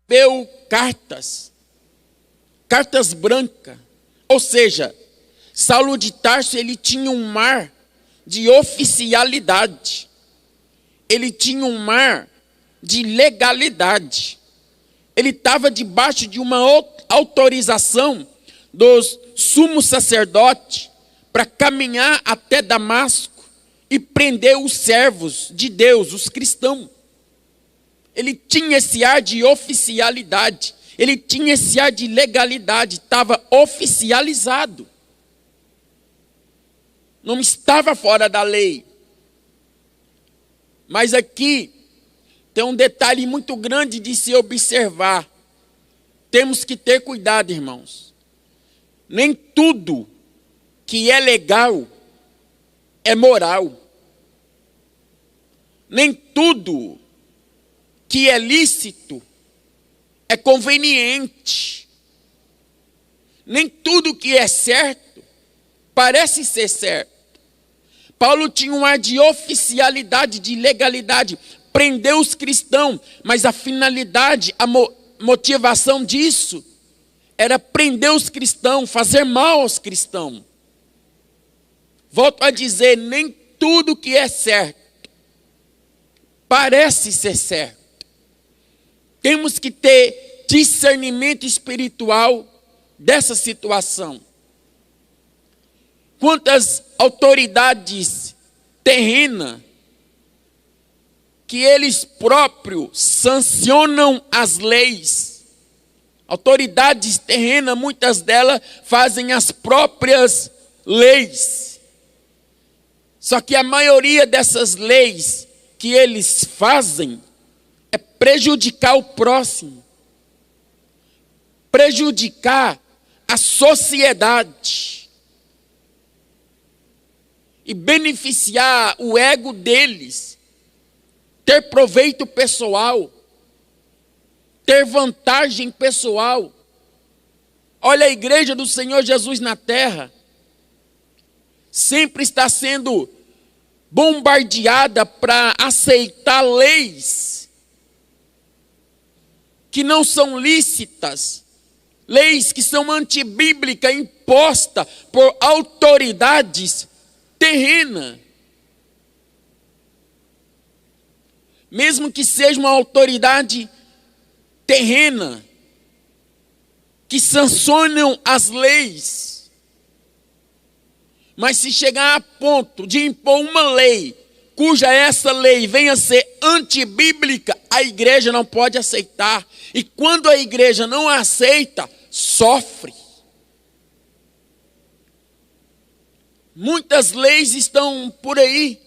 recebeu cartas brancas. Ou seja, Saulo de Tarso, ele tinha um mar de oficialidade. Ele tinha um mar de legalidade. Ele estava debaixo de uma autorização dos sumos sacerdotes para caminhar até Damasco e prender os servos de Deus, os cristãos. Ele tinha esse ar de oficialidade. Ele tinha esse ar de legalidade. Estava oficializado. Não estava fora da lei. Mas aqui tem um detalhe muito grande de se observar. Temos que ter cuidado, irmãos. Nem tudo que é legal é moral. Nem tudo que é lícito é conveniente. Nem tudo que é certo parece ser certo. Paulo tinha um ar de oficialidade, de legalidade, prendeu os cristãos, mas a finalidade, a motivação disso era prender os cristãos, fazer mal aos cristãos. Volto a dizer, nem tudo que é certo parece ser certo. Temos que ter discernimento espiritual dessa situação. Quantas autoridades terrenas que eles próprios sancionam as leis. Autoridades terrenas, muitas delas fazem as próprias leis. Só que a maioria dessas leis que eles fazem é prejudicar o próximo, prejudicar a sociedade e beneficiar o ego deles, ter proveito pessoal, ter vantagem pessoal. Olha a igreja do Senhor Jesus na terra, sempre está sendo bombardeada para aceitar leis que não são lícitas, leis que são antibíblicas, impostas por autoridades terrenas. Mesmo que seja uma autoridade terrena, que sancionam as leis, mas se chegar a ponto de impor uma lei, cuja essa lei venha a ser antibíblica, a igreja não pode aceitar. E quando a igreja não aceita, sofre. Muitas leis estão por aí,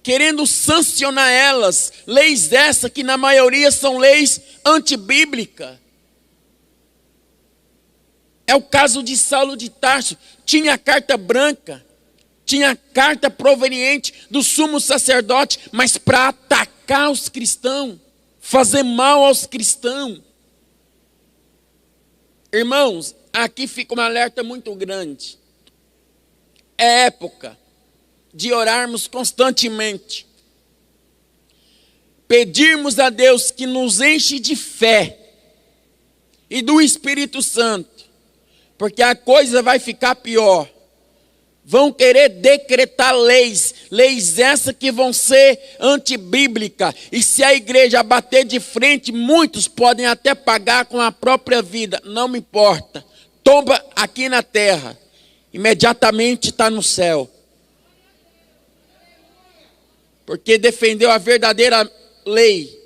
querendo sancionar elas, leis essas que na maioria são leis antibíblicas. É o caso de Saulo de Tarso, tinha carta branca, tinha carta proveniente do sumo sacerdote, mas para atacar os cristãos, fazer mal aos cristãos. Irmãos, aqui fica um alerta muito grande. É época de orarmos constantemente, pedirmos a Deus que nos enche de fé e do Espírito Santo, porque a coisa vai ficar pior. Vão querer decretar leis essas que vão ser antibíblicas, e se a igreja bater de frente, muitos podem até pagar com a própria vida, não me importa, tomba aqui na terra, imediatamente está no céu. Porque defendeu a verdadeira lei,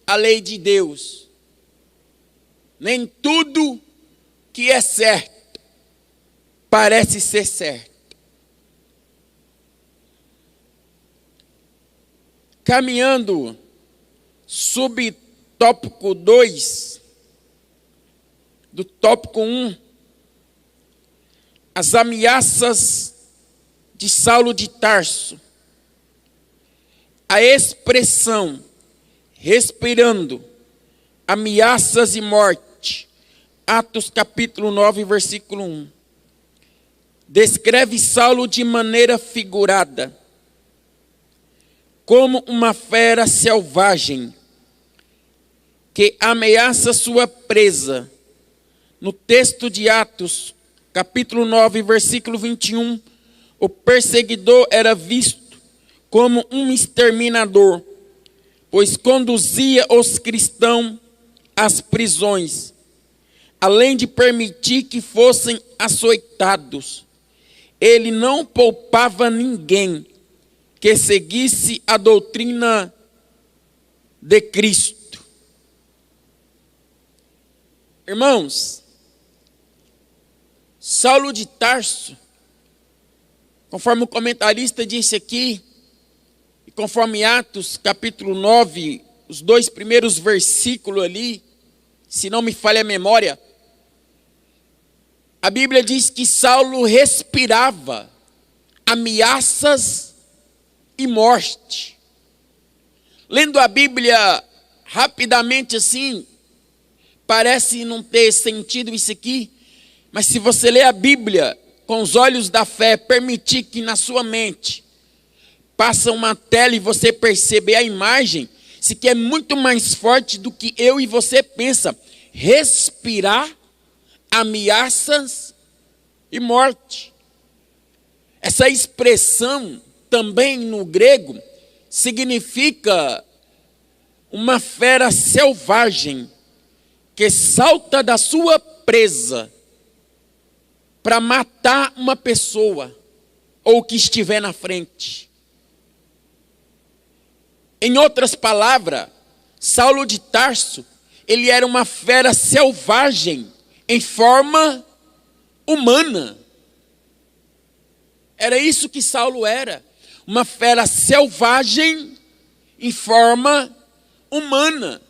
a lei de Deus. Nem tudo que é certo parece ser certo. Caminhando, subtópico 2, do tópico 1, as ameaças de Saulo de Tarso. A expressão respirando, ameaças e morte, Atos capítulo 9, versículo 1, descreve Saulo de maneira figurada, como uma fera selvagem, que ameaça sua presa. No texto de Atos, capítulo 9, versículo 21, o perseguidor era visto como um exterminador, pois conduzia os cristãos às prisões, além de permitir que fossem açoitados. Ele não poupava ninguém que seguisse a doutrina de Cristo. Irmãos, Saulo de Tarso, conforme o comentarista disse aqui, e conforme Atos capítulo 9, os 2 primeiros versículos ali, se não me falha a memória, a Bíblia diz que Saulo respirava ameaças e morte. Lendo a Bíblia rapidamente assim, parece não ter sentido isso aqui, mas se você ler a Bíblia com os olhos da fé, permitir que na sua mente passa uma tela e você perceber a imagem, isso aqui é muito mais forte do que eu e você pensa. Respirar ameaças e morte. Essa expressão também no grego significa uma fera selvagem que salta da sua presa para matar uma pessoa ou que estiver na frente. Em outras palavras, Saulo de Tarso, ele era uma fera selvagem em forma humana. Era isso que Saulo era, uma fera selvagem em forma humana.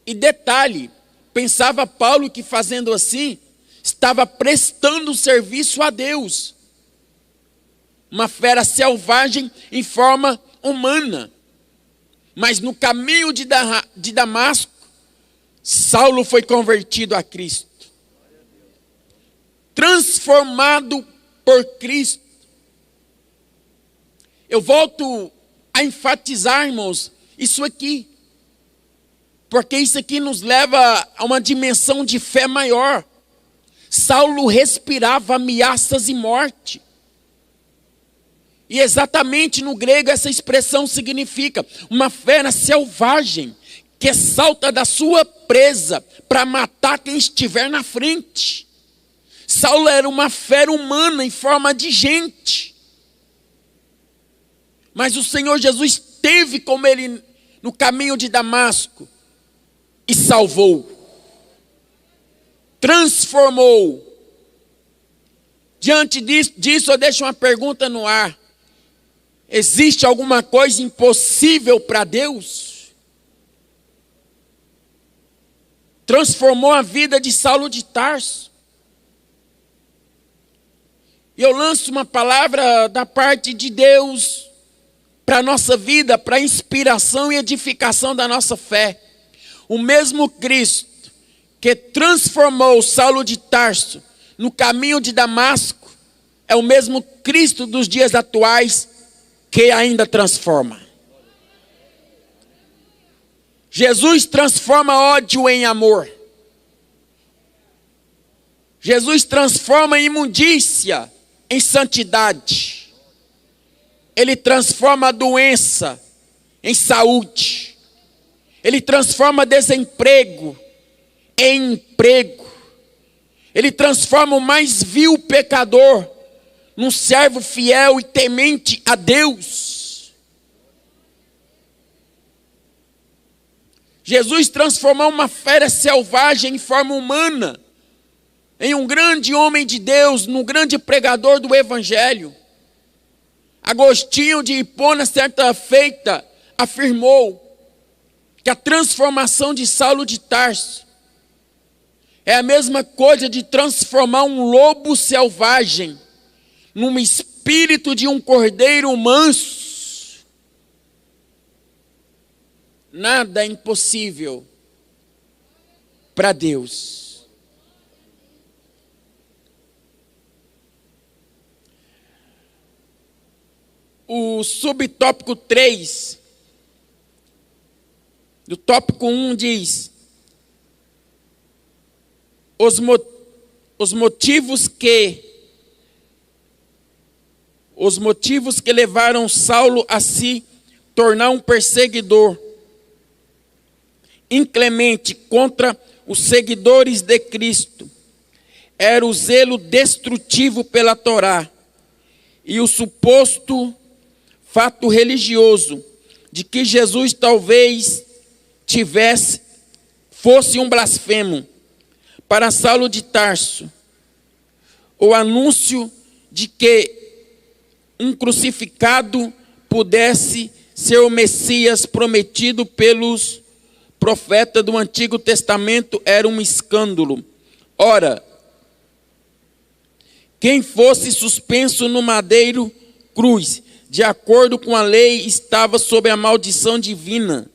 E detalhe, pensava Paulo que fazendo assim, estava prestando serviço a Deus. Uma fera selvagem em forma humana. Mas no caminho de Damasco, Saulo foi convertido a Cristo. Transformado por Cristo. Eu volto a enfatizar, irmãos, isso aqui. Porque isso aqui nos leva a uma dimensão de fé maior. Saulo respirava ameaças e morte. E exatamente no grego essa expressão significa uma fera selvagem que salta da sua presa para matar quem estiver na frente. Saulo era uma fera humana em forma de gente. Mas o Senhor Jesus esteve com ele no caminho de Damasco e salvou. Transformou. Diante disso, eu deixo uma pergunta no ar. Existe alguma coisa impossível para Deus? Transformou a vida de Saulo de Tarso. E eu lanço uma palavra da parte de Deus para a nossa vida, para a inspiração e edificação da nossa fé. O mesmo Cristo que transformou Saulo de Tarso no caminho de Damasco, é o mesmo Cristo dos dias atuais que ainda transforma. Jesus transforma ódio em amor. Jesus transforma imundícia em santidade. Ele transforma a doença em saúde. Ele transforma desemprego em emprego. Ele transforma o mais vil pecador num servo fiel e temente a Deus. Jesus transformou uma fera selvagem em forma humana em um grande homem de Deus, num grande pregador do Evangelho. Agostinho de Hipona, certa feita, afirmou que a transformação de Saulo de Tarso é a mesma coisa de transformar um lobo selvagem num espírito de um cordeiro manso. Nada é impossível para Deus. O subtópico 3 do tópico 1 diz: os motivos que levaram Saulo a se tornar um perseguidor inclemente contra os seguidores de Cristo era o zelo destrutivo pela Torá e o suposto fato religioso de que Jesus talvez fosse um blasfemo. Para Saulo de Tarso, o anúncio de que um crucificado pudesse ser o Messias prometido pelos profetas do Antigo Testamento era um escândalo. Ora, quem fosse suspenso no madeiro cruz, de acordo com a lei, estava sob a maldição divina.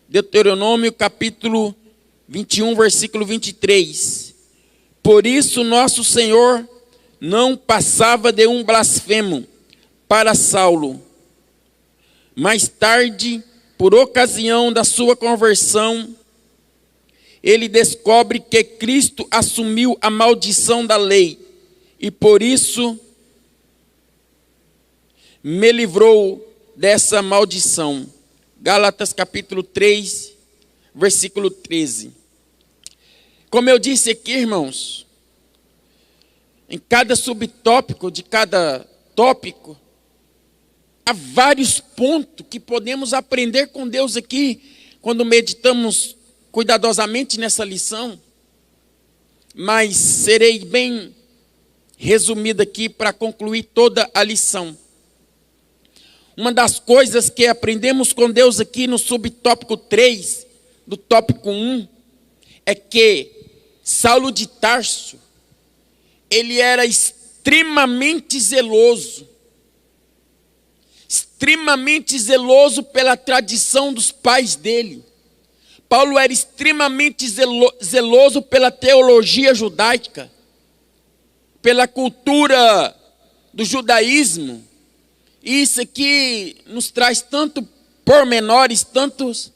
Deuteronômio capítulo 21, versículo 23. Por isso nosso Senhor não passava de um blasfemo para Saulo. Mais tarde, por ocasião da sua conversão, ele descobre que Cristo assumiu a maldição da lei e por isso me livrou dessa maldição. Gálatas capítulo 3, versículo 13. Como eu disse aqui, irmãos, em cada subtópico de cada tópico, há vários pontos que podemos aprender com Deus aqui, quando meditamos cuidadosamente nessa lição. Mas serei bem resumido aqui para concluir toda a lição. Uma das coisas que aprendemos com Deus aqui no subtópico 3, do tópico 1, é que Saulo de Tarso, ele era extremamente zeloso pela tradição dos pais dele. Paulo era extremamente zeloso pela teologia judaica, pela cultura do judaísmo. E isso aqui nos traz tanto pormenores, tantos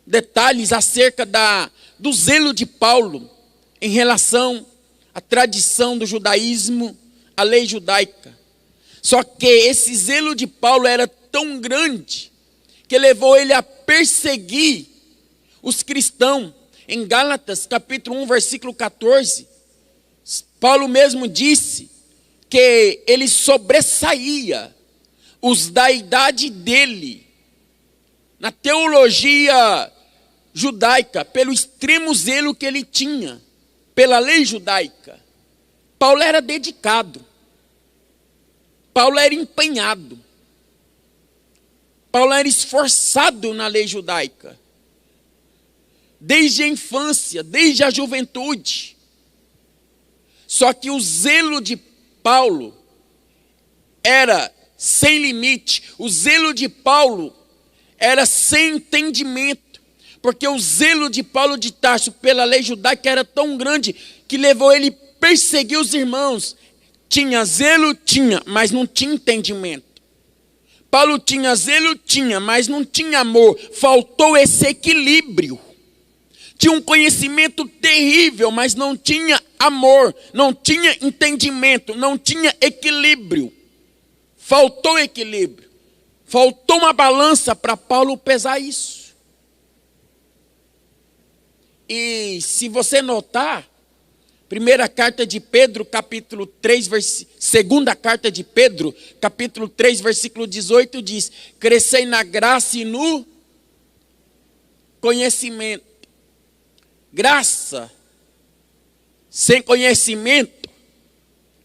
detalhes acerca do zelo de Paulo em relação à tradição do judaísmo, à lei judaica. Só que esse zelo de Paulo era tão grande que levou ele a perseguir os cristãos. Em Gálatas capítulo 1, versículo 14, Paulo mesmo disse que ele sobressaía os da idade dele na teologia judaica, pelo extremo zelo que ele tinha pela lei judaica. Paulo era dedicado, Paulo era empenhado, Paulo era esforçado na lei judaica, desde a infância, desde a juventude. Só que o zelo de Paulo era sem limite, o zelo de Paulo era sem entendimento, porque o zelo de Paulo de Tarso pela lei judaica era tão grande que levou ele a perseguir os irmãos. Tinha zelo? Tinha, mas não tinha entendimento. Paulo tinha zelo? Tinha, mas não tinha amor. Faltou esse equilíbrio. Tinha um conhecimento terrível, mas não tinha amor, não tinha entendimento, não tinha equilíbrio. Faltou equilíbrio. Faltou uma balança para Paulo pesar isso. E se você notar, primeira carta de Pedro, capítulo 3, segunda carta de Pedro, capítulo 3, versículo 18, diz: crescei na graça e no conhecimento. Graça sem conhecimento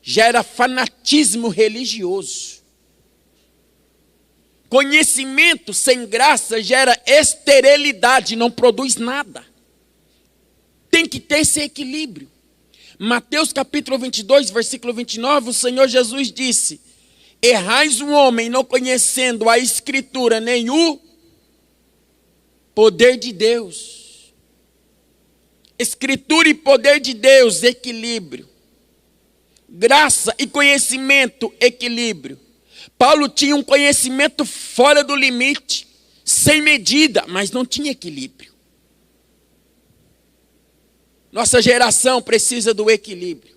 gera fanatismo religioso. Conhecimento sem graça gera esterilidade, não produz nada. Tem que ter esse equilíbrio. Mateus capítulo 22, versículo 29, o Senhor Jesus disse: errais um homem não conhecendo a Escritura nem o poder de Deus. Escritura e poder de Deus, equilíbrio. Graça e conhecimento, equilíbrio. Paulo tinha um conhecimento fora do limite, sem medida, mas não tinha equilíbrio. Nossa geração precisa do equilíbrio.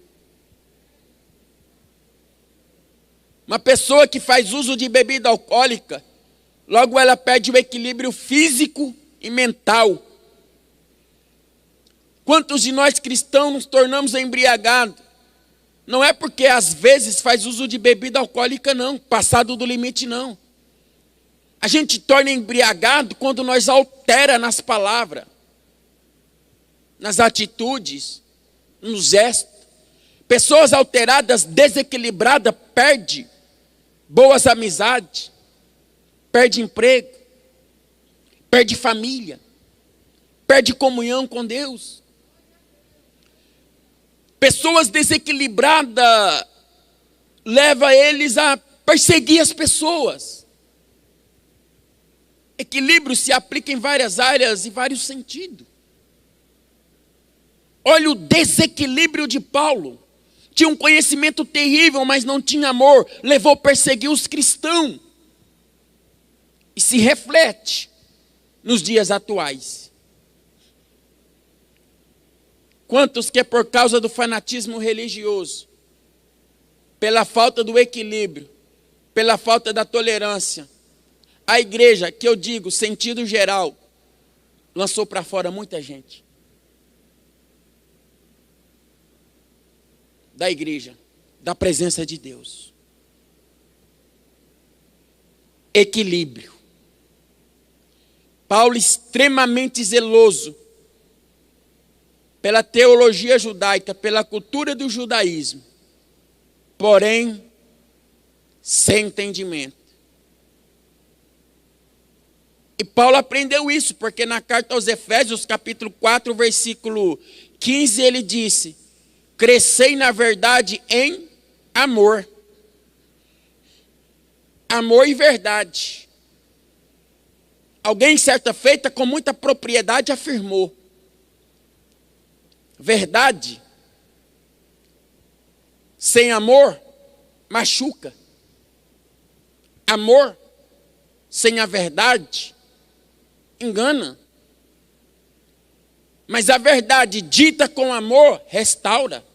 Uma pessoa que faz uso de bebida alcoólica, logo ela perde o equilíbrio físico e mental. Quantos de nós cristãos nos tornamos embriagados? Não é porque às vezes faz uso de bebida alcoólica não, passado do limite não. A gente torna embriagado quando nós altera nas palavras, nas atitudes, nos gestos. Pessoas alteradas, desequilibradas, perdem boas amizades, perde emprego, perde família, perde comunhão com Deus. Pessoas desequilibradas leva eles a perseguir as pessoas. Equilíbrio se aplica em várias áreas e vários sentidos. Olha o desequilíbrio de Paulo. Tinha um conhecimento terrível, mas não tinha amor. Levou a perseguir os cristãos. E se reflete nos dias atuais. Quantos que por causa do fanatismo religioso, pela falta do equilíbrio, pela falta da tolerância, a igreja, que eu digo, sentido geral, lançou para fora muita gente. Da igreja, da presença de Deus. Equilíbrio. Paulo extremamente zeloso pela teologia judaica, pela cultura do judaísmo, porém, sem entendimento. E Paulo aprendeu isso, porque na carta aos Efésios, capítulo 4, versículo 15, ele disse: crescei na verdade em amor. Amor e verdade. Alguém, certa feita, com muita propriedade, afirmou: verdade sem amor machuca. Amor sem a verdade engana. Mas a verdade dita com amor restaura,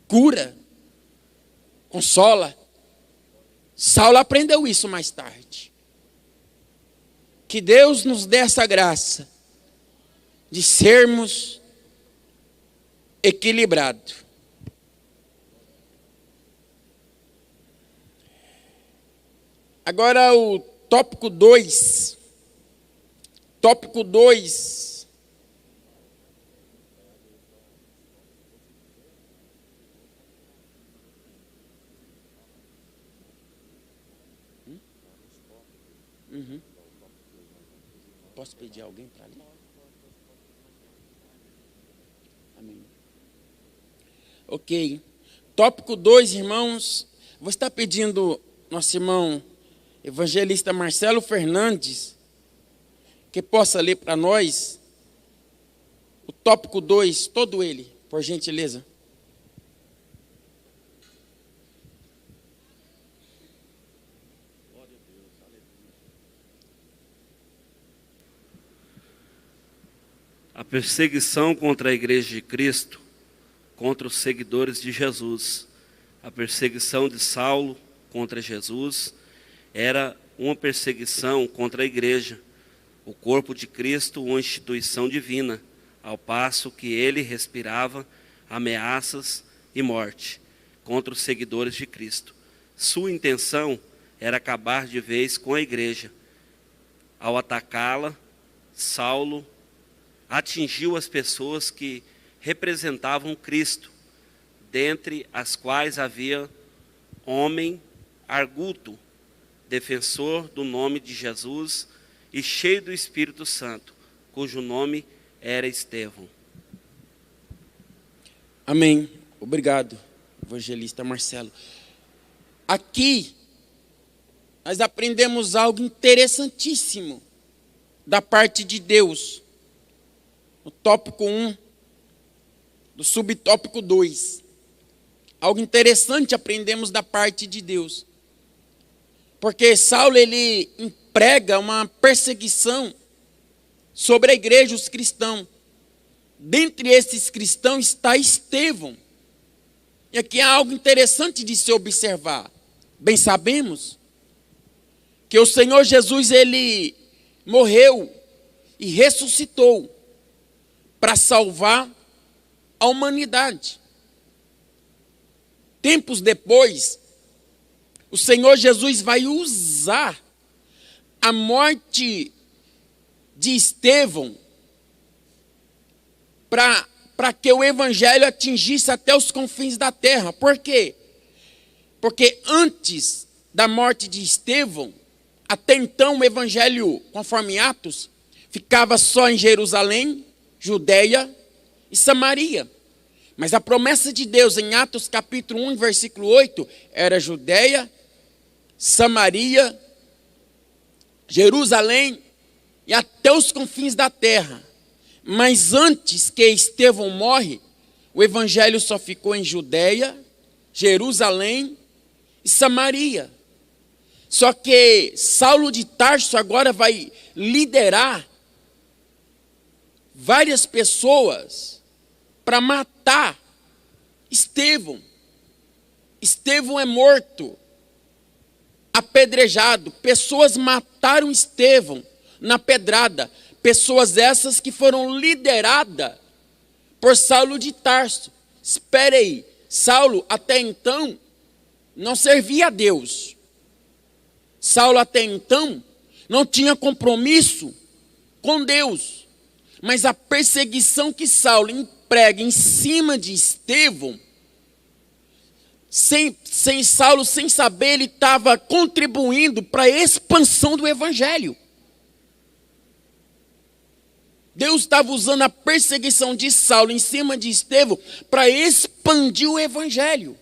cura, consola. Saulo aprendeu isso mais tarde. Que Deus nos dê essa graça de sermos equilibrados. Agora o tópico 2. Tópico 2. Posso pedir alguém para ali? Amém. Ok. Tópico 2, irmãos. Vou estar pedindo nosso irmão evangelista Marcelo Fernandes que possa ler para nós o tópico 2, todo ele, por gentileza. A perseguição contra a Igreja de Cristo, contra os seguidores de Jesus. A perseguição de Saulo contra Jesus era uma perseguição contra a Igreja, o corpo de Cristo, uma instituição divina, ao passo que ele respirava ameaças e morte contra os seguidores de Cristo. Sua intenção era acabar de vez com a Igreja. Ao atacá-la, Saulo atingiu as pessoas que representavam Cristo, dentre as quais havia homem arguto, defensor do nome de Jesus e cheio do Espírito Santo, cujo nome era Estevão. Amém. Obrigado, evangelista Marcelo. Aqui, nós aprendemos algo interessantíssimo da parte de Deus. No tópico 1, do subtópico 2. Algo interessante aprendemos da parte de Deus. Porque Saulo, ele emprega uma perseguição sobre a igreja, os cristãos, dentre esses cristãos está Estevão. E aqui há algo interessante de se observar. Bem sabemos que o Senhor Jesus, ele morreu e ressuscitou para salvar a humanidade. Tempos depois, o Senhor Jesus vai usar a morte de Estevão para que o evangelho atingisse até os confins da terra. Por quê? Porque antes da morte de Estevão, até então o evangelho, conforme Atos, ficava só em Jerusalém, Judeia e Samaria. Mas a promessa de Deus em Atos capítulo 1, versículo 8, era Judeia, Samaria, Jerusalém e até os confins da terra. Mas antes que Estevão morre, o evangelho só ficou em Judeia, Jerusalém e Samaria. Só que Saulo de Tarso agora vai liderar várias pessoas para matar Estevão. Estevão é morto, apedrejado. Pessoas mataram Estevão na pedrada. Pessoas essas que foram lideradas por Saulo de Tarso. Espere aí, Saulo até então não servia a Deus. Saulo até então não tinha compromisso com Deus. Mas a perseguição que Saulo emprega em cima de Estevão, Saulo, sem saber, ele estava contribuindo para a expansão do evangelho. Deus estava usando a perseguição de Saulo em cima de Estevão para expandir o evangelho.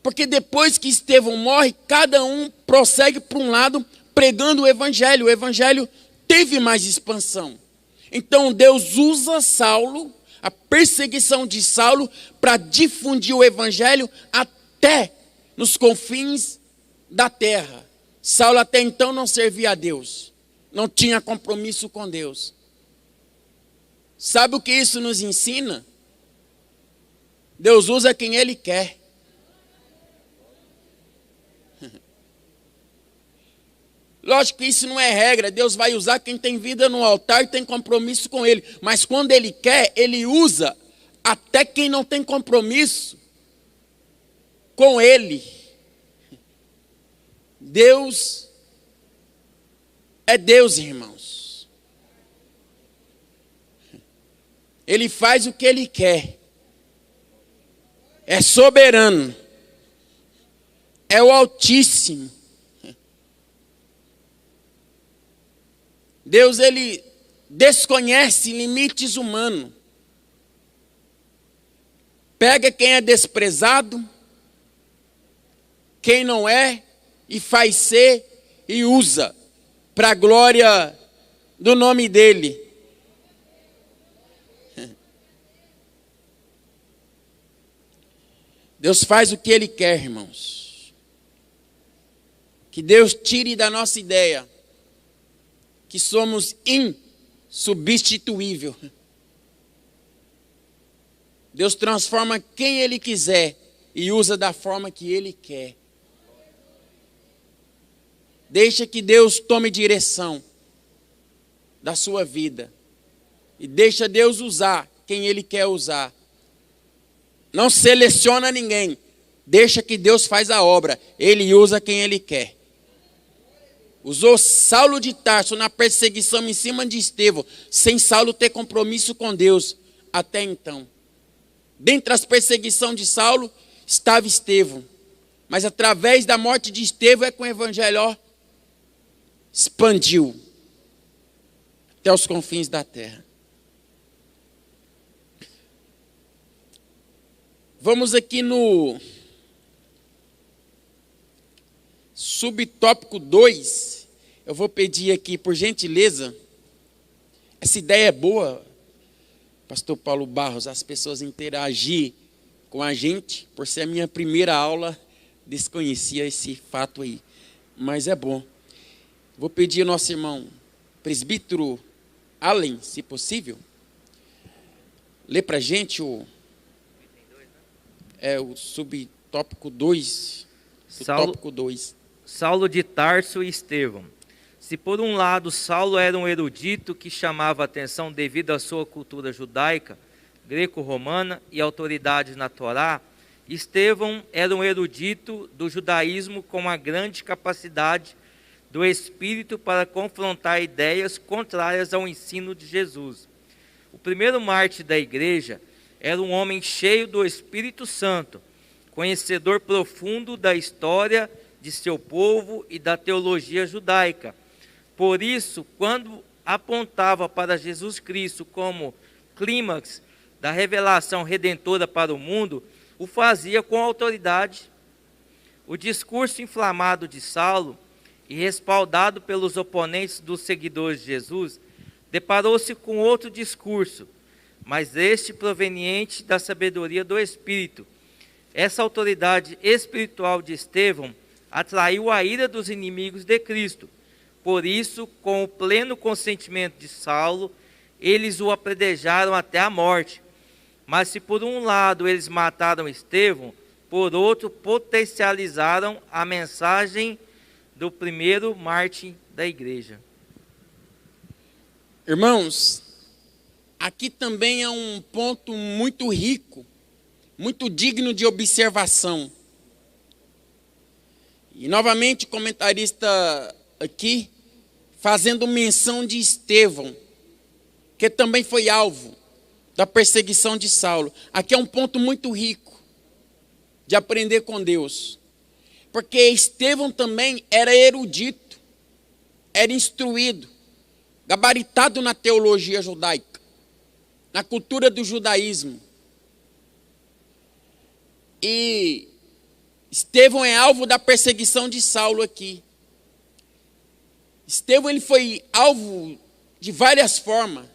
Porque depois que Estevão morre, cada um prossegue para um lado pregando o evangelho. O evangelho teve mais expansão. Então Deus usa Saulo, a perseguição de Saulo, para difundir o evangelho até nos confins da terra. Saulo até então não servia a Deus, não tinha compromisso com Deus. Sabe o que isso nos ensina? Deus usa quem Ele quer. Lógico que isso não é regra. Deus vai usar quem tem vida no altar e tem compromisso com Ele. Mas quando Ele quer, Ele usa até quem não tem compromisso com Ele. Deus é Deus, irmãos. Ele faz o que Ele quer. É soberano. É o Altíssimo. Deus, Ele desconhece limites humanos. Pega quem é desprezado, quem não é, e faz ser e usa para a glória do nome dEle. Deus faz o que Ele quer, irmãos. Que Deus tire da nossa ideia que somos insubstituível. Deus transforma quem Ele quiser e usa da forma que Ele quer. Deixa que Deus tome direção da sua vida. E deixa Deus usar quem Ele quer usar. Não seleciona ninguém. Deixa que Deus faz a obra. Ele usa quem Ele quer. Usou Saulo de Tarso na perseguição em cima de Estevão, sem Saulo ter compromisso com Deus até então. Dentre as perseguições de Saulo estava Estevão. Mas através da morte de Estevão é que o evangelho expandiu até os confins da terra. Vamos aqui no subtópico 2. Eu vou pedir aqui, por gentileza, essa ideia é boa, pastor Paulo Barros, as pessoas interagir com a gente. Por ser a minha primeira aula, desconhecia esse fato aí, mas é bom. Vou pedir ao nosso irmão presbítero Allen, se possível, lê para a gente o subtópico 2. Tópico 2. Saulo de Tarso e Estevão. Se por um lado Saulo era um erudito que chamava a atenção devido à sua cultura judaica, greco-romana e autoridades na Torá, Estevão era um erudito do judaísmo com uma grande capacidade do espírito para confrontar ideias contrárias ao ensino de Jesus. O primeiro mártir da igreja era um homem cheio do Espírito Santo, conhecedor profundo da história de seu povo e da teologia judaica. Por isso, quando apontava para Jesus Cristo como clímax da revelação redentora para o mundo, o fazia com autoridade. O discurso inflamado de Saulo, e respaldado pelos oponentes dos seguidores de Jesus, deparou-se com outro discurso, mas este proveniente da sabedoria do Espírito. Essa autoridade espiritual de Estevão atraiu a ira dos inimigos de Cristo. Por isso, com o pleno consentimento de Saulo, eles o apedrejaram até a morte. Mas se por um lado eles mataram Estevão, por outro potencializaram a mensagem do primeiro mártir da igreja. Irmãos, aqui também é um ponto muito rico, muito digno de observação. E novamente o comentarista aqui, fazendo menção de Estevão, que também foi alvo da perseguição de Saulo. Aqui é um ponto muito rico de aprender com Deus. Porque Estevão também era erudito, era instruído, gabaritado na teologia judaica, na cultura do judaísmo. E Estevão é alvo da perseguição de Saulo aqui. Estevão ele foi alvo de várias formas.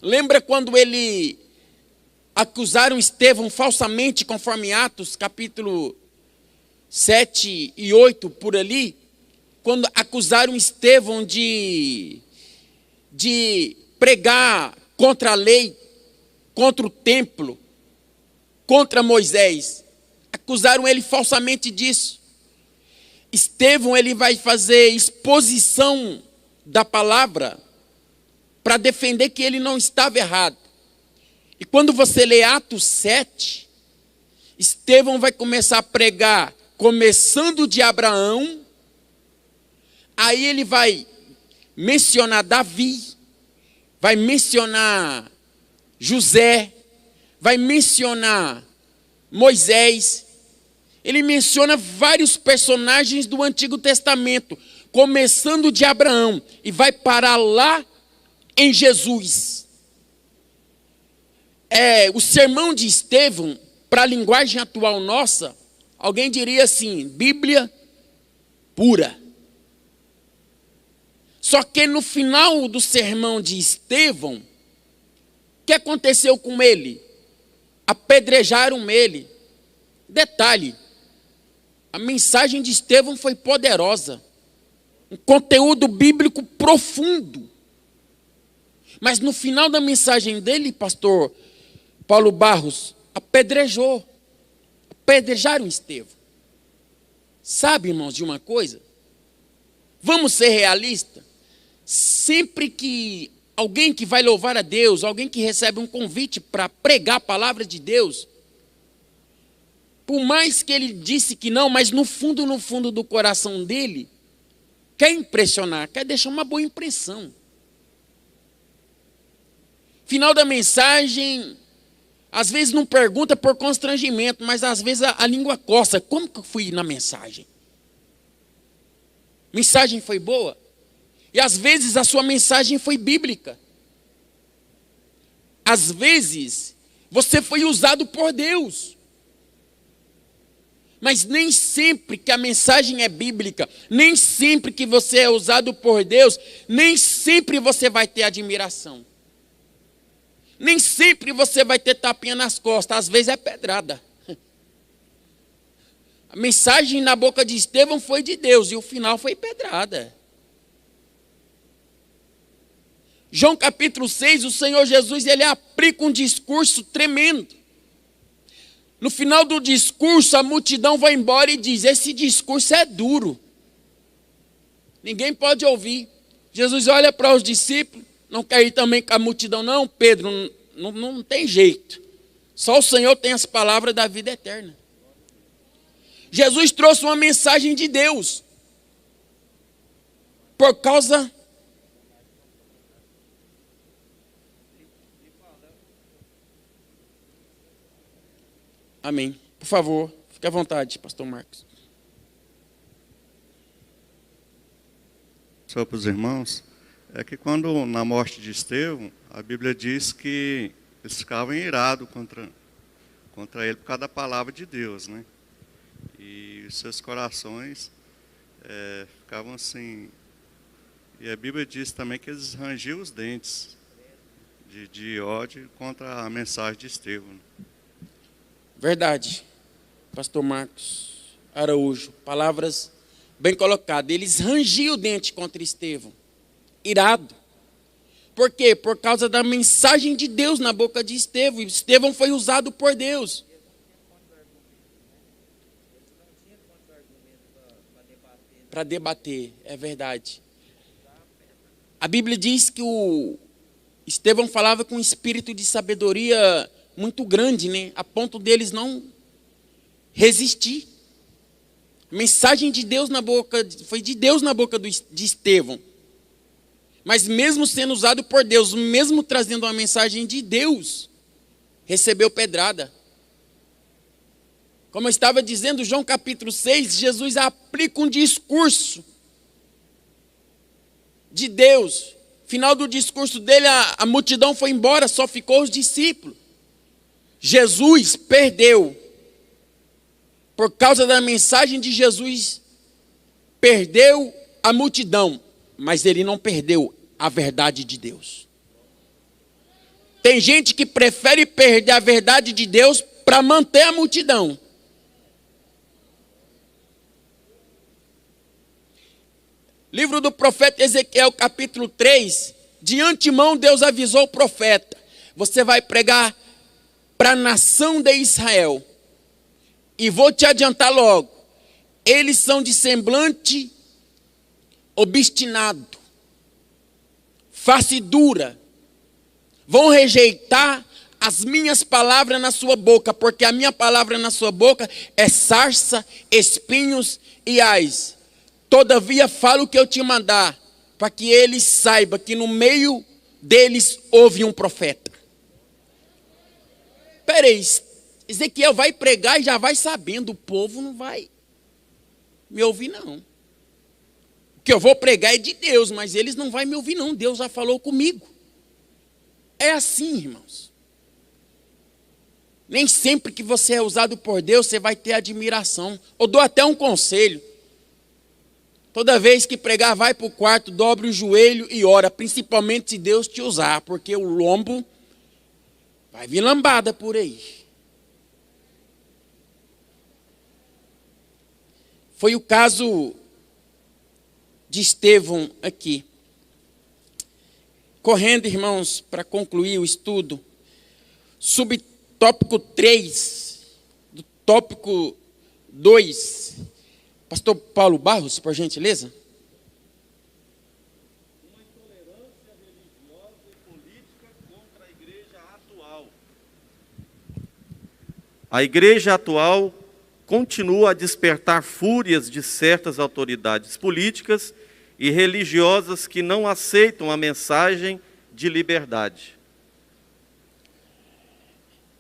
Lembra quando ele acusaram Estevão falsamente, conforme Atos, capítulo 7 e 8, por ali, quando acusaram Estevão de pregar contra a lei, contra o templo, contra Moisés. Acusaram ele falsamente disso. Estevão ele vai fazer exposição da palavra para defender que ele não estava errado. E quando você lê Atos 7, Estevão vai começar a pregar, começando de Abraão, aí ele vai mencionar Davi, vai mencionar José, vai mencionar Moisés. Ele menciona vários personagens do Antigo Testamento, começando de Abraão, e vai parar lá em Jesus. O sermão de Estevão, para a linguagem atual nossa, alguém diria assim, Bíblia pura. Só que no final do sermão de Estevão, o que aconteceu com ele? Apedrejaram ele. Detalhe, a mensagem de Estevão foi poderosa, um conteúdo bíblico profundo. Mas no final da mensagem dele, pastor Paulo Barros, apedrejaram Estevão. Sabe, irmãos, de uma coisa? Vamos ser realistas. Sempre que alguém que vai louvar a Deus, alguém que recebe um convite para pregar a palavra de Deus, por mais que ele disse que não, mas no fundo do coração dele, quer impressionar, quer deixar uma boa impressão. Final da mensagem, às vezes não pergunta por constrangimento, mas às vezes a língua coça. Como que eu fui na mensagem? Mensagem foi boa? E às vezes a sua mensagem foi bíblica. Às vezes você foi usado por Deus. Mas nem sempre que a mensagem é bíblica, nem sempre que você é usado por Deus, nem sempre você vai ter admiração. Nem sempre você vai ter tapinha nas costas, às vezes é pedrada. A mensagem na boca de Estevão foi de Deus e o final foi pedrada. João capítulo 6, o Senhor Jesus, ele aplica um discurso tremendo. No final do discurso, a multidão vai embora e diz: esse discurso é duro. Ninguém pode ouvir. Jesus olha para os discípulos, não quer ir também com a multidão, não, Pedro, não tem jeito. Só o Senhor tem as palavras da vida eterna. Jesus trouxe uma mensagem de Deus. Por causa... Amém. Por favor, fique à vontade, pastor Marcos. Só para os irmãos, é que quando na morte de Estevão, a Bíblia diz que eles ficavam irados contra ele por causa da palavra de Deus, né? E os seus corações ficavam assim. E a Bíblia diz também que eles rangiam os dentes de ódio contra a mensagem de Estevão. Verdade, pastor Marcos Araújo, palavras bem colocadas. Eles rangiam o dente contra Estevão, irado. Por quê? Por causa da mensagem de Deus na boca de Estevão. Estevão foi usado por Deus. Para debater, é verdade. A Bíblia diz que o Estevão falava com um espírito de sabedoria muito grande, né? A ponto deles não resistir. A mensagem de Deus na boca, foi de Deus na boca de Estevão. Mas mesmo sendo usado por Deus, mesmo trazendo uma mensagem de Deus, recebeu pedrada. Como eu estava dizendo, João capítulo 6, Jesus aplica um discurso de Deus. Final do discurso dele, a multidão foi embora, só ficou os discípulos. Jesus perdeu, por causa da mensagem de Jesus, perdeu a multidão, mas ele não perdeu a verdade de Deus. Tem gente que prefere perder a verdade de Deus para manter a multidão. Livro do profeta Ezequiel, capítulo 3, de antemão Deus avisou o profeta: você vai pregar para a nação de Israel. E vou te adiantar logo, eles são de semblante obstinado, face dura, vão rejeitar as minhas palavras na sua boca, porque a minha palavra na sua boca é sarça, espinhos e ais. Todavia falo o que eu te mandar, para que eles saibam que no meio deles houve um profeta. Peraí, Ezequiel vai pregar e já vai sabendo, o povo não vai me ouvir não. O que eu vou pregar é de Deus, mas eles não vão me ouvir não, Deus já falou comigo. É assim, irmãos. Nem sempre que você é usado por Deus, você vai ter admiração. Eu dou até um conselho. Toda vez que pregar, vai para o quarto, dobre o joelho e ora, principalmente se Deus te usar, porque o lombo vai vir lambada por aí. Foi o caso de Estevão aqui. Correndo, irmãos, para concluir o estudo, subtópico 3, do tópico 2, pastor Paulo Barros, por gentileza. Uma intolerância religiosa e política contra a igreja atual. A igreja atual continua a despertar fúrias de certas autoridades políticas e religiosas que não aceitam a mensagem de liberdade.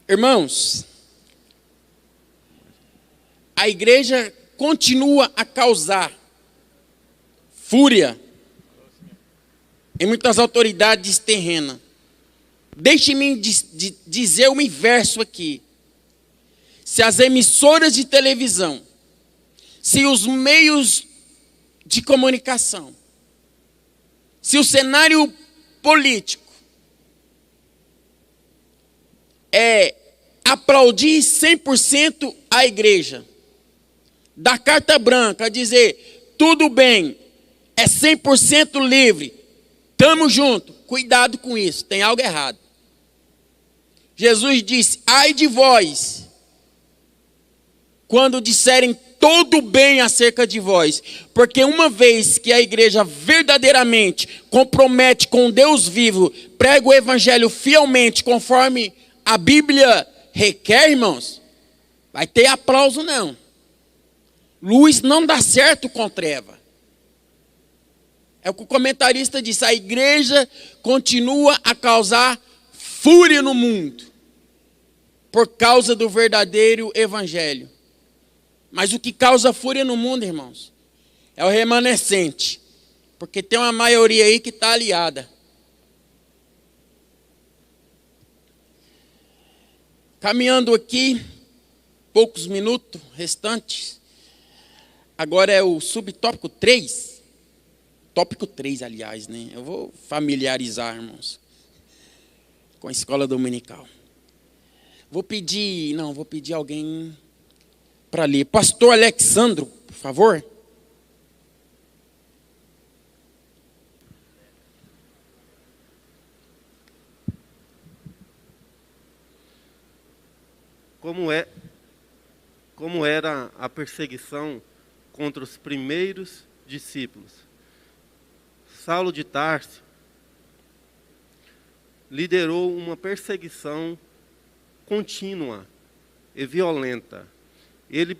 Irmãos, a igreja continua a causar fúria em muitas autoridades terrenas. Deixe-me dizer o inverso aqui. Se as emissoras de televisão, se os meios de comunicação, se o cenário político aplaudir 100% a igreja, dar carta branca, dizer, tudo bem, é 100% livre, estamos juntos, cuidado com isso, tem algo errado. Jesus disse: ai de vós, quando disserem todo bem acerca de vós, porque uma vez que a igreja verdadeiramente compromete com Deus vivo, prega o evangelho fielmente, conforme a Bíblia requer, irmãos, vai ter aplauso não. Luz não dá certo com treva. É o que o comentarista disse, a igreja continua a causar fúria no mundo, por causa do verdadeiro evangelho. Mas o que causa fúria no mundo, irmãos, é o remanescente. Porque tem uma maioria aí que está aliada. Caminhando aqui, poucos minutos restantes. Agora é o subtópico 3. Tópico 3, aliás, né? Eu vou familiarizar, irmãos, com a escola dominical. Vou pedir alguém para ler. Pastor Alexandro, por favor. Como era a perseguição contra os primeiros discípulos. Saulo de Tarso liderou uma perseguição contínua e violenta. Ele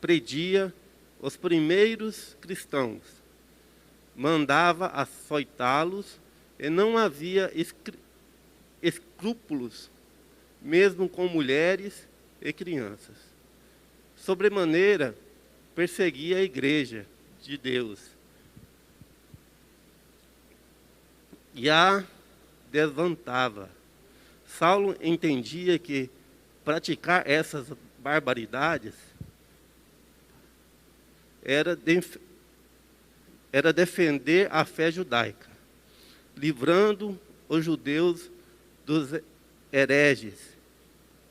prendia os primeiros cristãos, mandava açoitá-los e não havia escrúpulos, mesmo com mulheres e crianças. Sobremaneira, perseguia a igreja de Deus e a desvantava. Saulo entendia que praticar essas barbaridades era defender a fé judaica, livrando os judeus dos hereges,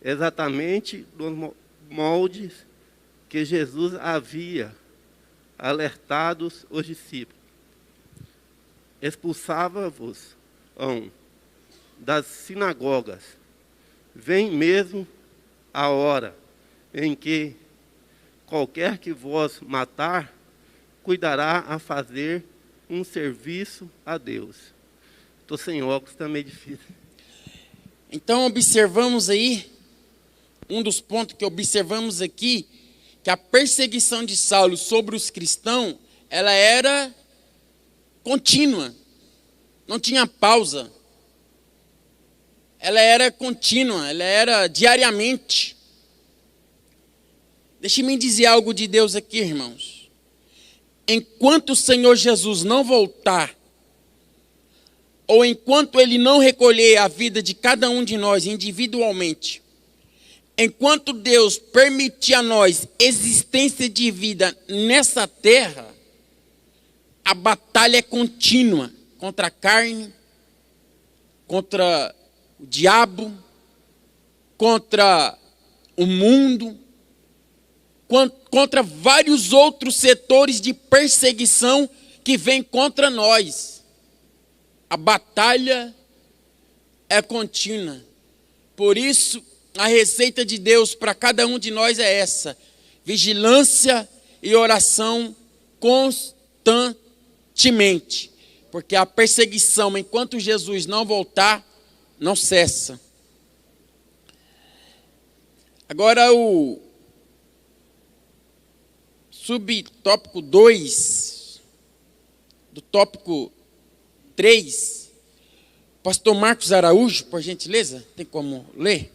exatamente nos moldes que Jesus havia alertado os discípulos. Expulsava-vos das sinagogas. Vem mesmo a hora em que qualquer que vos matar, cuidará a fazer um serviço a Deus. Estou sem óculos, está meio difícil. Então observamos aí, um dos pontos que observamos aqui, que a perseguição de Saulo sobre os cristãos, ela era contínua, não tinha pausa. Ela era contínua, ela era diariamente. Deixe-me dizer algo de Deus aqui, irmãos. Enquanto o Senhor Jesus não voltar, ou enquanto Ele não recolher a vida de cada um de nós individualmente, enquanto Deus permitir a nós existência de vida nessa terra, a batalha é contínua contra a carne, contra o diabo, contra o mundo, contra vários outros setores de perseguição que vêm contra nós. A batalha é contínua. Por isso, a receita de Deus para cada um de nós é essa: vigilância e oração constantemente. Porque a perseguição, enquanto Jesus não voltar, não cessa. Agora o subtópico 2, do tópico 3, pastor Marcos Araújo, por gentileza, tem como ler?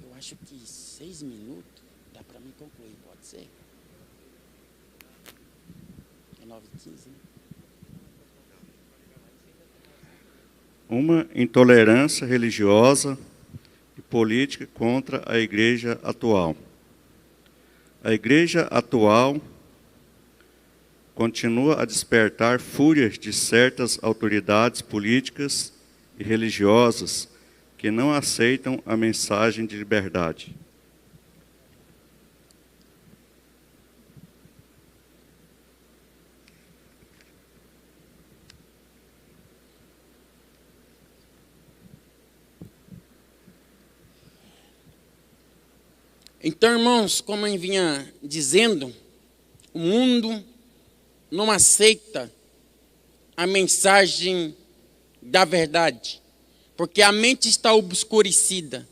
Eu acho que 6 minutos dá para mim concluir, pode ser? É 9h15, né? Uma intolerância religiosa e política contra a igreja atual. A igreja atual continua a despertar fúrias de certas autoridades políticas e religiosas que não aceitam a mensagem de liberdade. Então, irmãos, como eu vinha dizendo, o mundo não aceita a mensagem da verdade, porque a mente está obscurecida,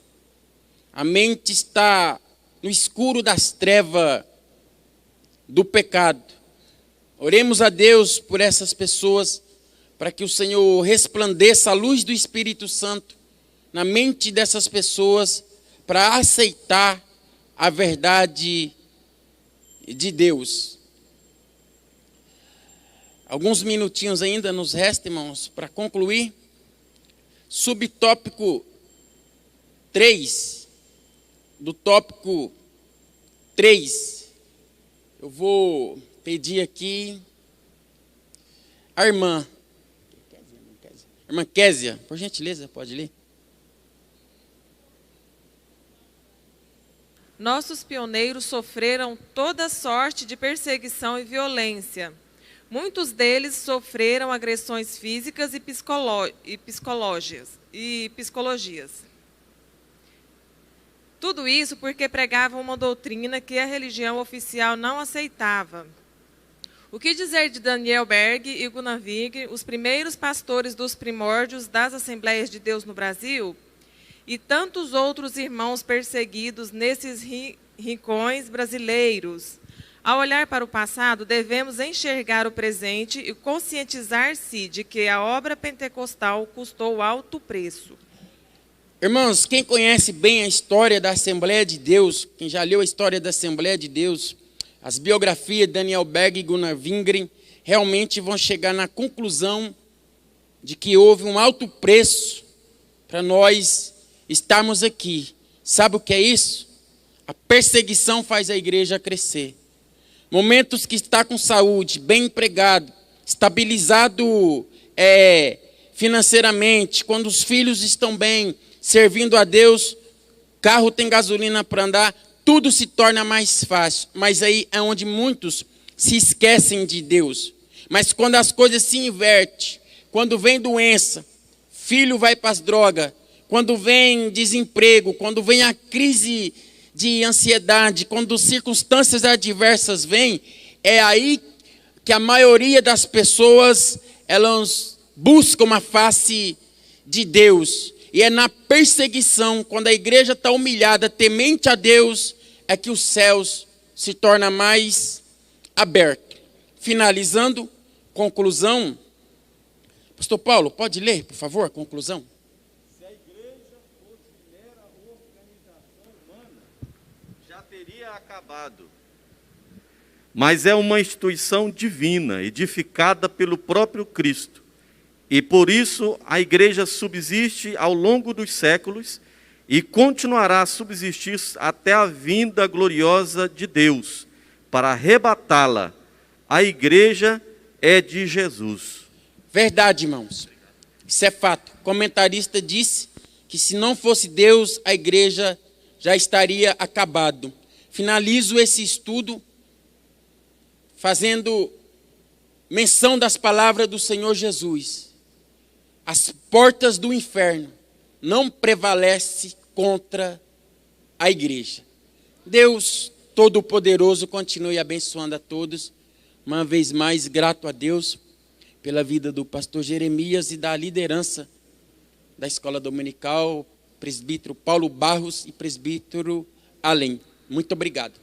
a mente está no escuro das trevas do pecado. Oremos a Deus por essas pessoas, para que o Senhor resplandeça a luz do Espírito Santo na mente dessas pessoas, para aceitar a verdade de Deus. Alguns minutinhos ainda nos restam, irmãos, para concluir. Subtópico 3, do tópico 3, eu vou pedir aqui a irmã Késia, por gentileza, pode ler. Nossos pioneiros sofreram toda sorte de perseguição e violência. Muitos deles sofreram agressões físicas e psicologias. Tudo isso porque pregavam uma doutrina que a religião oficial não aceitava. O que dizer de Daniel Berg e Gunnar Wigg, os primeiros pastores dos primórdios das Assembleias de Deus no Brasil? E tantos outros irmãos perseguidos nesses rincões brasileiros. Ao olhar para o passado, devemos enxergar o presente e conscientizar-se de que a obra pentecostal custou alto preço. Irmãos, quem conhece bem a história da Assembleia de Deus, quem já leu a história da Assembleia de Deus, as biografias de Daniel Berg e Gunnar Wingren, realmente vão chegar na conclusão de que houve um alto preço para nós estarmos aqui. Sabe o que é isso? A perseguição faz a igreja crescer. Momentos que está com saúde, bem empregado, estabilizado financeiramente, quando os filhos estão bem, servindo a Deus, carro tem gasolina para andar, tudo se torna mais fácil. Mas aí é onde muitos se esquecem de Deus. Mas quando as coisas se invertem, quando vem doença, filho vai para as drogas, quando vem desemprego, quando vem a crise de ansiedade, quando circunstâncias adversas vêm, é aí que a maioria das pessoas, elas buscam a face de Deus. E é na perseguição, quando a igreja está humilhada, temente a Deus, é que os céus se tornam mais abertos. Finalizando, conclusão. Pastor Paulo, pode ler, por favor, a conclusão? Se a igreja fosse mera organização humana, já teria acabado. Mas é uma instituição divina, edificada pelo próprio Cristo. E por isso a igreja subsiste ao longo dos séculos e continuará a subsistir até a vinda gloriosa de Deus, para arrebatá-la. A igreja é de Jesus. Verdade, irmãos. Isso é fato. O comentarista disse que se não fosse Deus, a igreja já estaria acabado. Finalizo esse estudo fazendo menção das palavras do Senhor Jesus. As portas do inferno não prevalecem contra a igreja. Deus Todo-Poderoso continue abençoando a todos. Uma vez mais, grato a Deus pela vida do pastor Jeremias e da liderança da Escola Dominical, presbítero Paulo Barros e presbítero Além. Muito obrigado.